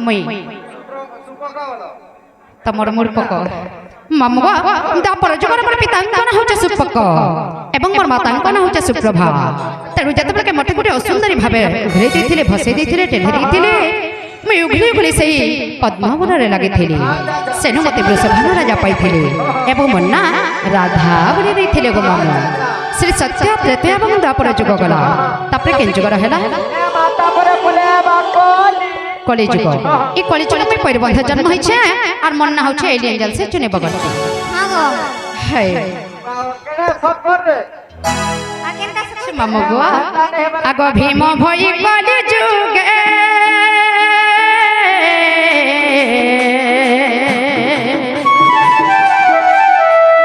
ମୁଇଁ ତମର ମୂର୍ପକ ମାମୁ ଦାପର ଯୁଗର ମୋର ପିତାଙ୍କ ନାଁ ହେଉଛି ସୁପକ ଏବଂ ମୋର ମାତାଙ୍କ ନାଁ ହେଉଛି ସୁପ୍ରଭା। ତେଣୁ ଯେତେବେଳେ ମୋତେ ଗୋଟେ ଅସୁନ୍ଦରୀ ଭାବେ ଘେରି ଦେଇଥିଲେ ଭସେଇ ଦେଇଥିଲେ ଟେଢେଇ ଦେଇଥିଲେ ମୁଇଁ ଉଘଳି ଉଘଳି ସେଇ ପଦ୍ମବନରେ ଲାଗିଥିଲି। ସେନୁ ମୋତେ ବୃଷଭାନୁ ରାଜା ପାଇଥିଲେ ଏବଂ ମୋ ନାଁ ରାଧା ବୋଲି ଦେଇଥିଲେ ଗୋ ମାମୁ। ଶ୍ରୀ ସତ୍ୟ ତ୍ରେତୟା ଏବଂ ଦ୍ୱାପର ଯୁଗ ଗଲା ତାପରେ କେନ୍ ଯୁଗର ହେଲା কলিযুগ। এই কলিযুগ में परिबंध जन्म होइछे और मन ना होछे एलियन जल से चुने बगड़ती। हां गो है केने सब कर रे आ केनका से मामू गो आगो भीम भई कलिजुगे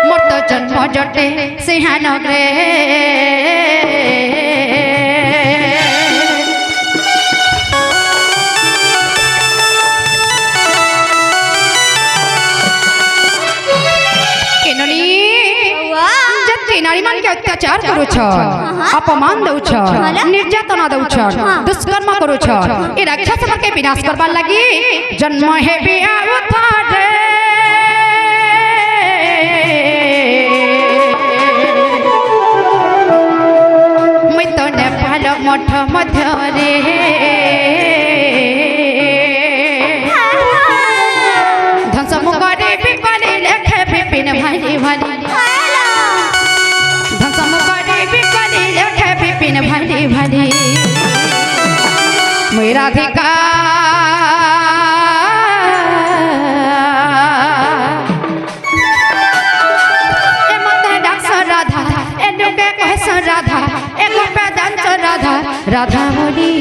मोर तो जन्म जटे सिंहानगरे नारी मान के अत्याचार करू छ अपमान दउ छ निर्यातना दउ छ दुष्कर्म करू छ ए राक्षस के विनाश करबा लागि जन्म हेबे अवतारे मैं तो नेपाल मठ मध्य रे धंस मुकरे बिपले लेखे बिपिन भाई भाई भाली भाली मेरा अधिकार ए मते डांस राधा ए डुबे कहस राधा ए गोपे डांस राधा राधा बोली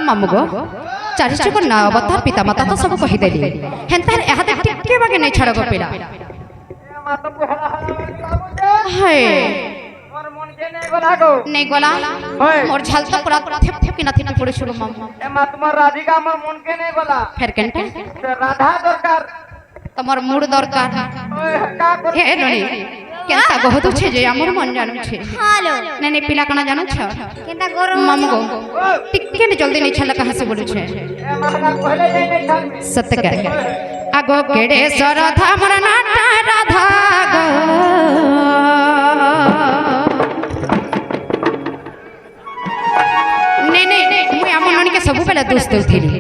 मामुगो चारिचक ना अवतार पिता माता तो सब कहि देली हेनतार एहा देख टिके बागे नै छड़ गो पिला हाय मोर मन के नै गला गो नै गला मोर झाल तो पूरा थेप थेप के नथि पड़े छलो मामू ए मा तुम्हार राधिका मोर मन के नै गला फेर केनटा राधा दरकार तमर मूड दरकार हे ननी केनता गहदु छे जे हमर मन जानू छे हालो नने पिला कना जानू छ केनता गरम मामू गो टिके ने जल्दी नै छला कहां से बोलू छे ए महना पहले नै छल सत्य कर आगो केड़े सरधा मोर नाटा राधा गो नै नै मुई हमर ननी के सब बेला दोस्त देउथिली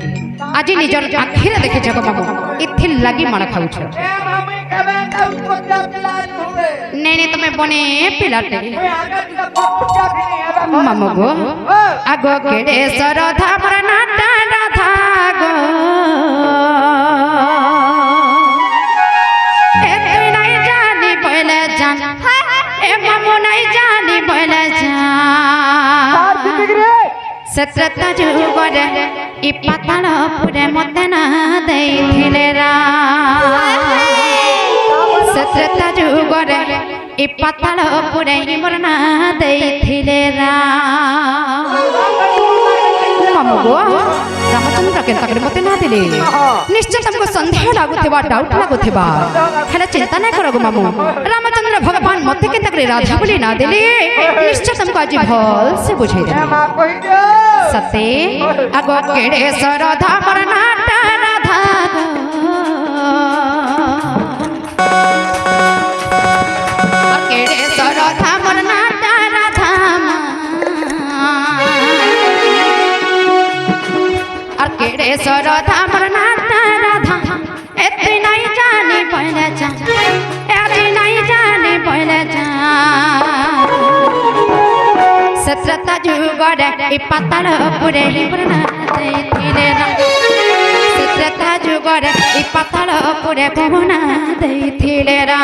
आज निजर आखिर देखे जग मामू इथिल लागि मन खाउ छ ए मामी कबे त उपजा पिला नै नै तमे बने पिलाटे मामू गो आगो केड़े सरधा मोर नाटा राधा गो ए तू नै जानी पहले जान ए मामू नै जानी पहले जान सत्रता जुगरे इ पाताल पुरे मते ना देइथिले रा सत्रता जुगरे इ पाताल पुरे मोर ना देइथिले रा मामू गो रामचंद्र के तकरे मते ना दिले निश्चय तुमको संदेह लागुथिबा डाउट लागुथिबा हला चिंता ना करो गो मामू रामचंद्र भगवान मते के तकरे राधा बोली ना दिले निश्चय तुमको आज भल से बुझाई दे सते आगो केड़े सरधा मोर नाटा राधा गो केड़े सरधा मोर नाटा राधा और केड़े सरधा मोर नाटा राधा एते नहीं जाने पहले जा एते नहीं जाने पहले जा सत्रता जुगरे इ पाताल पुरे पुरना देइथिले रा सत्रता जुगरे इ पाताल पुरे पुरना देइथिले रा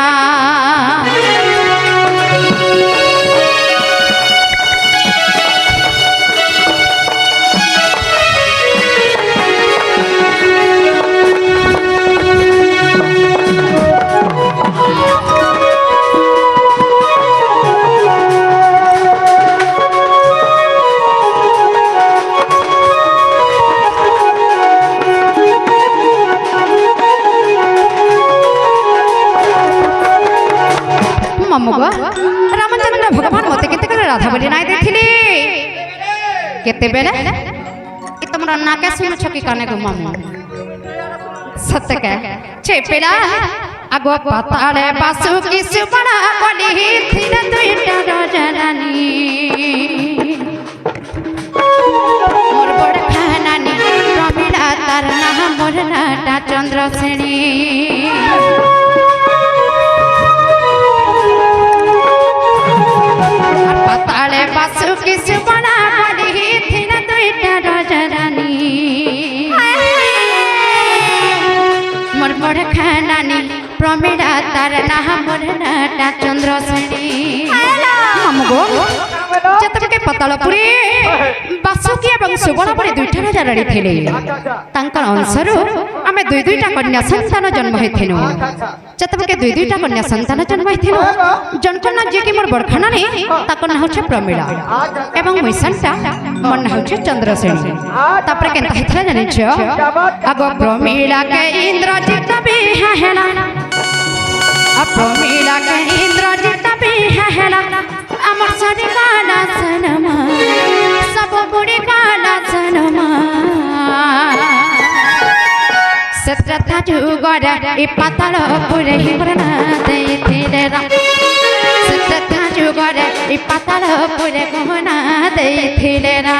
मामू गो रामचंद्र भगवान मते केते करे राधा बोली नाय देखिली केते बेले कि तुमरा नाके सुनो छकी काने गो मामू सत्य के छे पेला आगो पताले बासु की सुबड़ा बोली थिन दुईटा रजरानी मोर बड़ खानानी प्रमिला तार नाम मोर नाटा चंद्रसेनी पताले बासु की सुबड़ा बोली थिन दुईटा रजरानी मोर बड़ खानानी प्रमिला तार नाम मोर नाटा चंद्रसेनी हमगो जतके पतालपुरी बासुकी एवं सुबर्णा परि दुईटा राजा राणी थिले तांकर अंशरु आमे दुई दुईटा कन्या संतान जन्म हेथिनु जतके दुई दुईटा कन्या संतान जन्म हेथिनु जनकना जे कि मोर बड़खाना ने ताकर नाम होचे प्रमिला एवं मिसनटा मन नाम होचे चंद्रसेनी तापर केनता हेथला जानि छ आगो प्रमिला के इंद्रजित बिहा हेला प्रमिला के इंद्रजित बिहा हेला अमर सरी काला सनमा सब बुढ़ी काला सनमा सत्रता जुगरा ए पाताल पुरे हिमरना देथिले रा सत्रता जुगरा ए पाताल पुरे गहना देथिले रा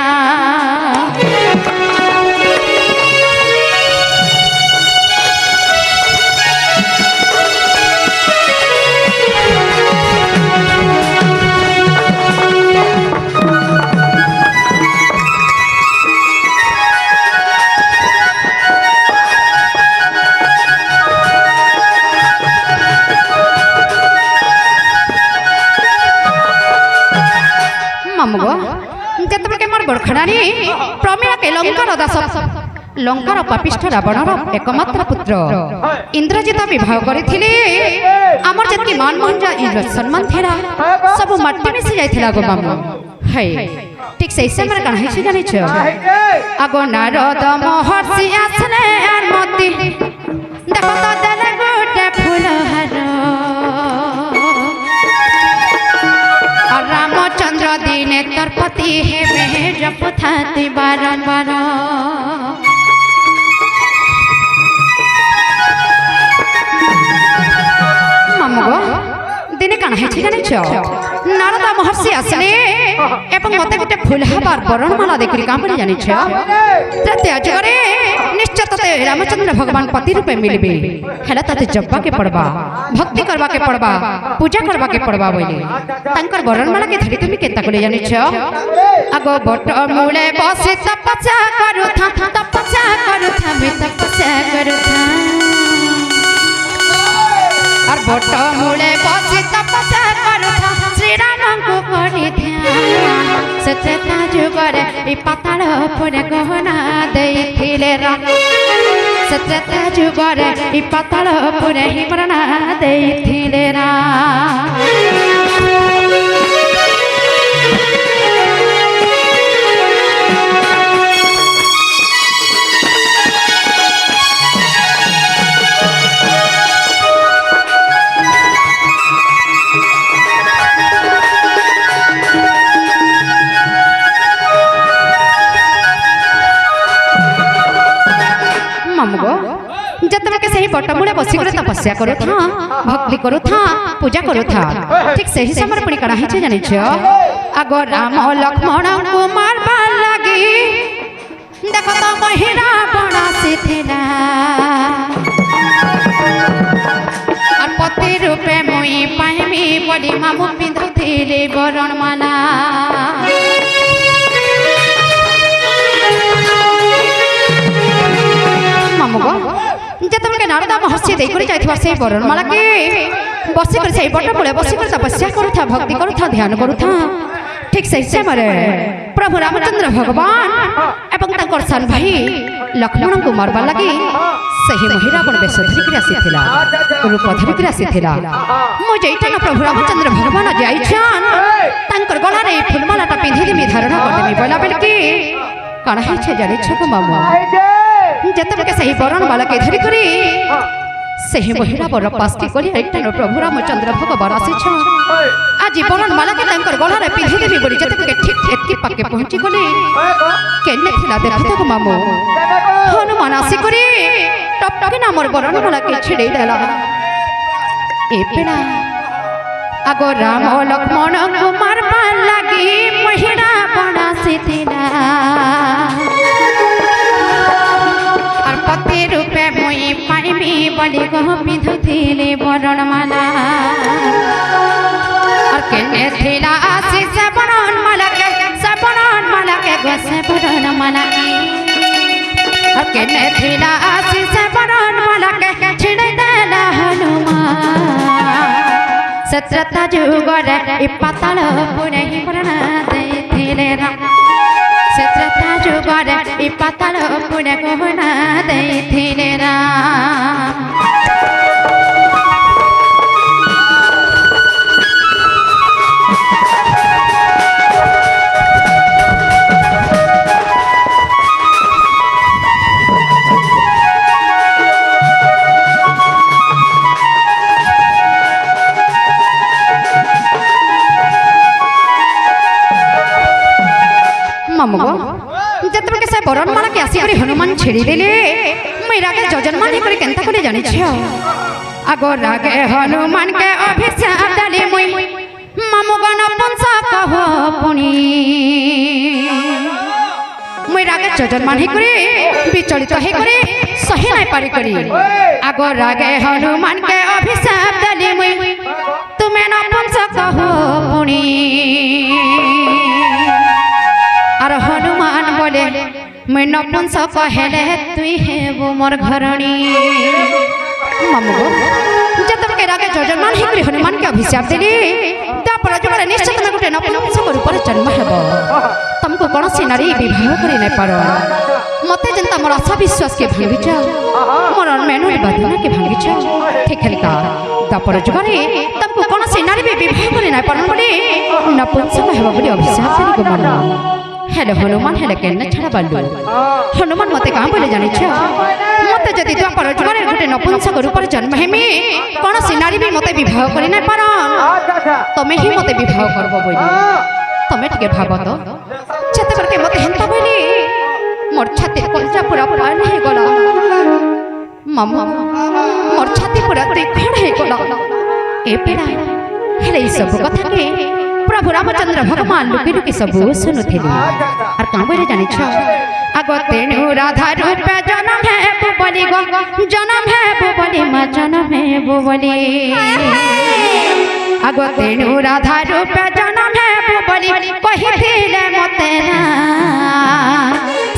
बड़खणानी प्रमिला के लंकार दास लंकार पापिष्ठ रावणर एकमात्र पुत्र इंद्रजित विवाह करथिले हमर जतके मान मनजा इज्जत सम्मान थिला सब मट्टी मिसि जायथिला गो मामू है ठीक से समय कण है जानि छ आगो नारद महर्षि आसने मति देखो तो दले गोटे फूलहार रामचंद्र दिने तरपति हे जपथाति बारंबार मामगो दिने काना है जानि छ नारद महर्षि आसले एवं मते गोटे फूलहार बरणमाला देखि काम परि जानि छ त्याज करे निश्चय तते रामचंद्र भगवान पति रूपे मिलबे हेला तते जपबा के पड़बा भक्ति करबा के पड़बा पूजा करबा के पड़बा बोले तांकर बरणमाला के धरि तुमी केता कोले जानि छ आगो बट मूले बसे तपस्या करूथा मैं तपस्या करूथा और बट मूले बसे तपस्या करूथा श्री राम को करी ध्यान सचता जुगरे ए पाताल पुरे गहना देथिले रा सचता जुगरे ए पाताल पुरे हिमरना देथिले रा बटमूले बसी कर तपस्या करू था भक्ति करू था पूजा करू था ठीक सही समय पुणी करा है जानि छ आगो राम लक्ष्मण को मारबा लागी देखो तो महिरा बड़ा सिथिला और पति रूपे मुई पाइमी बड़ी मामू पिंधुथिले बरणमाला मामू जतके नारद महर्षि देकर जाइथिबा से बरणमाला के बसी कर से बट बोले बसी कर तपस्या करूथा भक्ति करूथा ध्यान करूथा ठीक से समय प्रभु रामचंद्र भगवान एवं तांकर सान भाई लक्ष्मण को मारबा लगी सही महिरावण बेश धरिक आसीथिला रूप धरिक आसीथिला मो जेइटा न प्रभु रामचंद्र भगवान जाइछन तांकर गला रे फूलमालाटा पिंधि देमी धारण करदेमी बोला बेल के काना है छे जानि छ को मामू जतके सही बरणमाला के धरि करी ସେହି ମହିଳା ବର ପାସ୍କି କରି ଏଠାରୁ ପ୍ରଭୁ ରାମଚନ୍ଦ୍ର ଭଗବାନ ଆସିଛ ଆଜି ବରଣମାଳାକେ ତାଙ୍କର ଗଳାରେ ପିନ୍ଧି ଦେବି ବୋଲି ଯେତେବେଳେ ଠିକ୍ ଏତ୍କି ପାକେ ପହଞ୍ଚି ଗଲେ କେନେ ଥିଲା ଦେଖୁଥିବ ମାମୁ ହନୁମାନ ଆସିକରି ଟପକିନା ମୋର ବରଣମାଳାକେ ଛିଡ଼େଇ ଦେଲା ଏ ପିଲା ଆଗ ରାମ ଲକ୍ଷ୍ମଣଙ୍କୁ ମାରବା ଲାଗି ମହିଳା ବଣ ଆସିଥିଲା पति रूपे मुई पाइबी बड़ी गह पिंधुथिले बरणमाला और केने थिला आसी से बरणमाला के गो से बरणमाला की और केने थिला आसी से बरणमाला के छिड़े देला हनुमान सत्रता जुगरे इ पाताल पुरे ही बरण देथिले राम सत्रता जुगरे इ पाताल पुरे गहना देथिले राम मामगो जतबे के से बरणमाला के आसी हनुमान छेड़ी देले मैं रागे जजनमान ही करे केनता करे जानि छियो आगो रागे हनुमान के अभिषेक डाले मामगो न पंसा कहो पुनी मैं रागे जजनमान ही करे विचलित ही करे सही नहीं पारी करी आगो रागे हनुमान के अभिषेक डाले तुम्हें न पंसा कहो पुनी और हनुमान बोले मैं नपुंसक कहले तुई हेबो मोर घरणी मामगो जतबे के रागे जजमान ही करे हनुमान के अभिशाप देली तापर जोड़े निश्चित न गुटे नपुंसक रूप रे जन्म हेबो तुमको कोन से नारी विवाह करि नै पारो मते जनता मोर आशा विश्वास के भांगी छ मोर मेनु बदना के भांगी छ ठीक है का तापर जोड़े तुमको कोन से नारी विवाह करि नै पारो बोली नपुंसक हेबो बोली अभिशाप देली गो मन हेलो हनुमान हेले केन छड़ा बालू हनुमान मते काम बोले जानि छ मते जति तो पर जुगरे गुटे नपुंसक रूप रे जन्म हेमी कोन सिनारी भी मते विवाह करि नै पारो तमे ही मते विवाह करबो बोली तमे टिके भाबो तो छते करके मते हंता बोली मोर छाती कोनचा पूरा पान हे गला मामा मोर छाती पूरा देखड़ हे गला ए पेड़ा हेले ई सब कथा के प्रभु रामचंद्र भगवान लुकी लुकी सब सुनुथिले और कां बोले जानि छ आगो तेनु राधा रूप जन्म है बोली गो जन्म है बोली मा जन्म है बोली आगो तेनु राधा रूप जन्म है बोली कहिथिले मते ना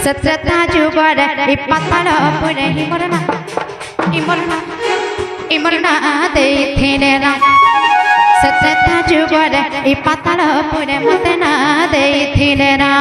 सत्रता जुगर इ पाताल पुरे ही मरना देथिले ना सत्रता जुगर इ पाताल पुरे मते ना देथिले ना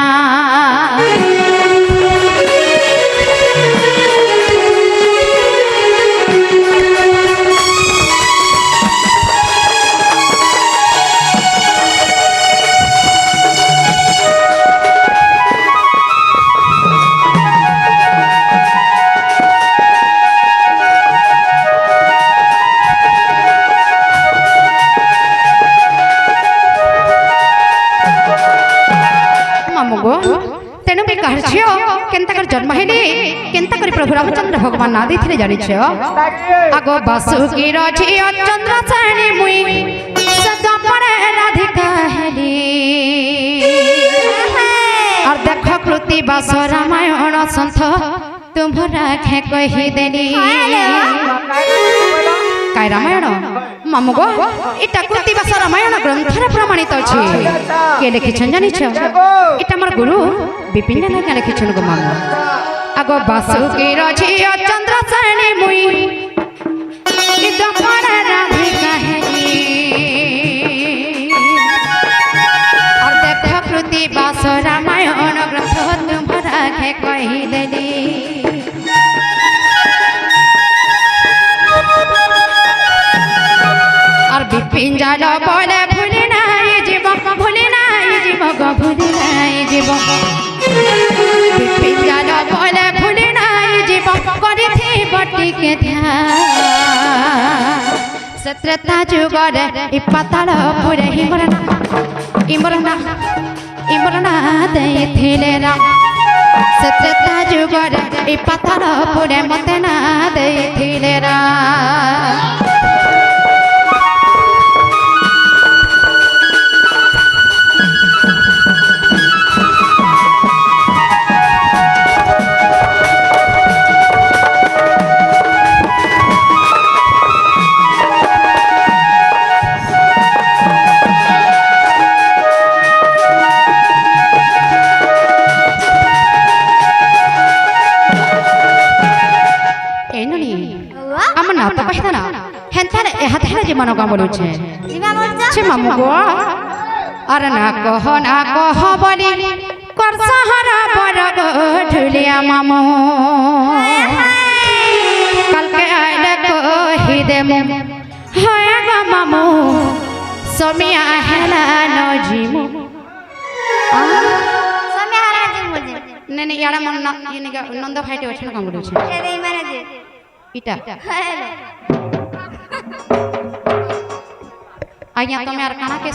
तेणु भी कह केन्ता कर जन्म हेले केन्ता कर प्रभु रामचंद्र भगवान ना देथिले जानि छ आगो बासुकी रछि चंद्र साणी मुई सदा परे राधिका हेली और देखो कृति बास रामायण संथ तुम्हरा खे कहि देली काय रामायण मामगो इटा कृति बास रामायण ग्रंथ रे प्रमाणित अछि के लिखिछन जानि छ इटा हमर गुरु विपिन नायक लिखिछन गो मामा आगो बासुकी रछि चंद्र साणी मुई इदम पर राधिका हेली और देख कृति बास रामायण ग्रंथ तुम्हरा खे कहि देली और विपिन जाल बोले भूले नाई जीव गो भूले नाई जीव विपिन जाल बोले भूले नाई जीव करिथिब बटी के ध्यान सत्रता जुगर इ पाताल पुरे इमरना दे थिले रा सत्रता जुगर इ पाताल पुरे मते ना दे थिले रा मन का बोलू छे मामू गो अरे ना कह बोली कर सहारा बर ढुलिया मामू कल के आइले कही दे हाय गो मामू सोमिया हेला न जीमू सोमिया हेला जीमू ने याडा मन ये ने नंद फाइटे ओछन का बोलू छे ए दे माने जे इटा आज्ञा तुम्हें अरकाना के